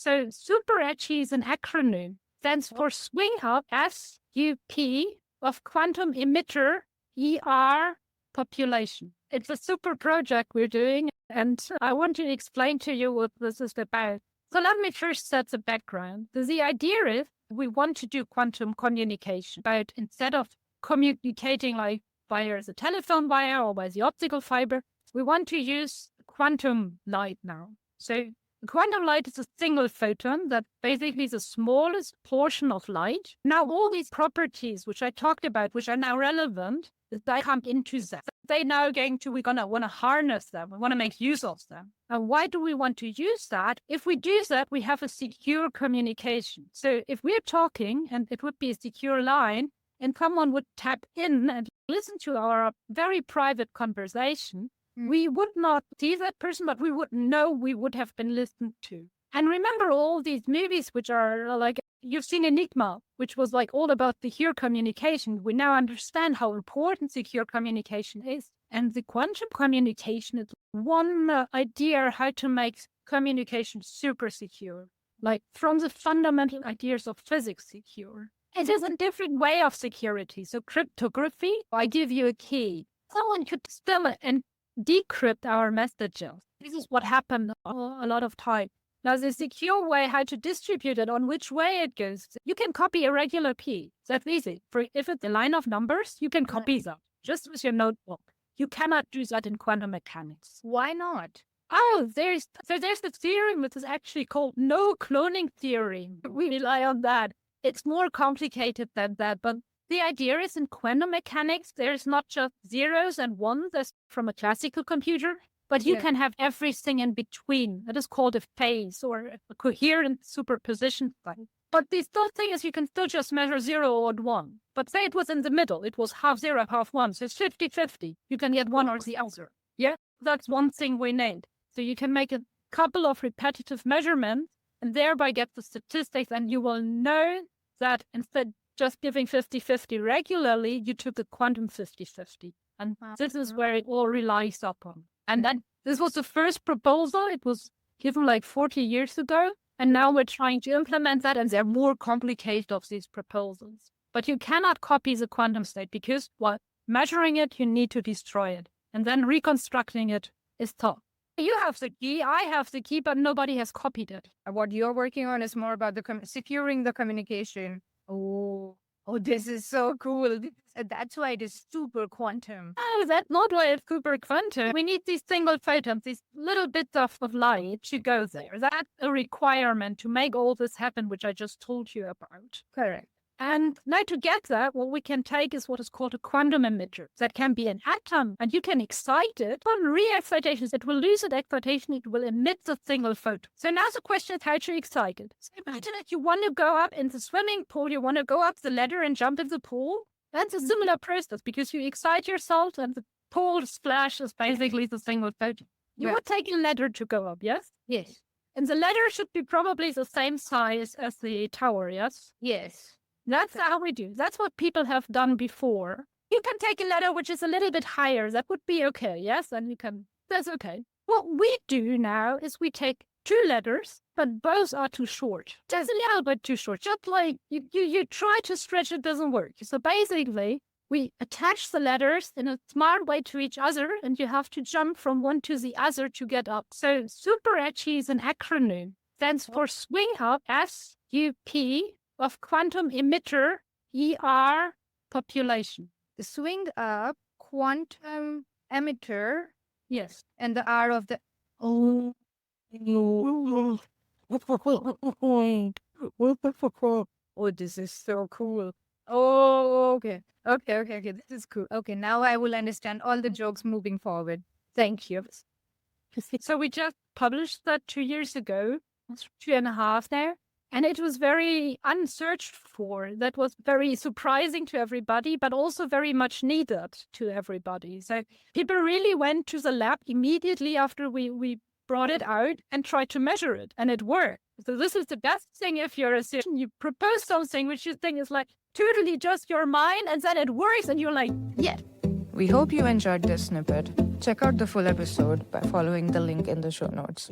So super edgy is an acronym. Stands for Swing Up, S-U-P, of Quantum Emitter, E-R, population. It's a super project we're doing, and I want to explain to you what this is about. So let me first set the background. The idea is we want to do quantum communication, but instead of communicating like via the telephone wire or by the optical fiber, we want to use quantum light now. So quantum light is a single photon that basically is the smallest portion of light. Now all these properties which I talked about, which are now relevant, they come into that. They now we're gonna want to harness them. We want to make use of them. And why do we want to use that? If we do that, we have a secure communication. So if we're talking and it would be a secure line and someone would tap in and listen to our very private conversation, we would not see that person, but we would know we would have been listened to. And remember all these movies, which are like, you've seen Enigma, which was like all about secure communication. We now understand how important secure communication is. And the quantum communication is one idea how to make communication super secure, like from the fundamental ideas of physics secure. It is a different way of security. So cryptography, I give you a key. Someone could still and decrypt our messages. This is what happened a lot of time. Now, the secure way how to distribute it, on which way it goes, you can copy a regular key. That's easy. If it's a line of numbers, you can copy that just with your notebook. You cannot do that in quantum mechanics. Why not? Oh, there's the theorem which is actually called no cloning theorem. We rely on that. It's more complicated than that, but the idea is in quantum mechanics, there's not just zeros and ones as from a classical computer, but you can have everything in between. That is called a phase or a coherent superposition thing. But the still thing is you can still just measure 0 or 1. But say it was in the middle. It was half 0, half 1. So it's 50-50. You can get one or the other. Yeah, that's one thing we named. So you can make a couple of repetitive measurements and thereby get the statistics, and you will know that instead just giving 50-50 regularly, you took a quantum 50-50. And this is where it all relies upon. And then this was the first proposal. It was given like 40 years ago. And now we're trying to implement that. And they're more complicated of these proposals. But you cannot copy the quantum state because while measuring it, you need to destroy it. And then reconstructing it is tough. You have the key, I have the key, but nobody has copied it. What you're working on is more about securing the communication. Oh, this is so cool. That's why it is super quantum. Oh, that's not why it's super quantum. We need these single photons, these little bits of light to go there. That's a requirement to make all this happen, which I just told you about. Correct. And now to get that, what we can take is what is called a quantum emitter. That can be an atom, and you can excite it. On re-excitation, it will lose its excitation, it will emit the single photon. So now the question is how to excite it. So imagine that you want to go up in the swimming pool, you want to go up the ladder and jump in the pool. That's a similar process because you excite yourself and the pool splash is basically the single photon. You would take a ladder to go up, yes? Yes. And the ladder should be probably the same size as the tower, yes? Yes. That's how we do. That's what people have done before. You can take a ladder which is a little bit higher. That would be okay, yes? And you can, that's okay. What we do now is we take 2 ladders, but both are too short. Just a little bit too short. Just like you try to stretch, it doesn't work. So basically, we attach the ladders in a smart way to each other, and you have to jump from one to the other to get up. So super edgy is an acronym. Stands for Swing Up, S-U-P, of Quantum Emitter, ER, population. The swing up, quantum emitter. Yes. And the R of the... Oh, this is so cool. Oh, okay. Okay. This is cool. Okay, now I will understand all the jokes moving forward. Thank you. So we just published that 2 years ago. It's 2.5 now. And it was very unsearched for. That was very surprising to everybody, but also very much needed to everybody. So people really went to the lab immediately after we brought it out and tried to measure it. And it worked. So this is the best thing if you're a surgeon. You propose something which you think is like totally just your mind, and then it works and you're like, yeah. We hope you enjoyed this snippet. Check out the full episode by following the link in the show notes.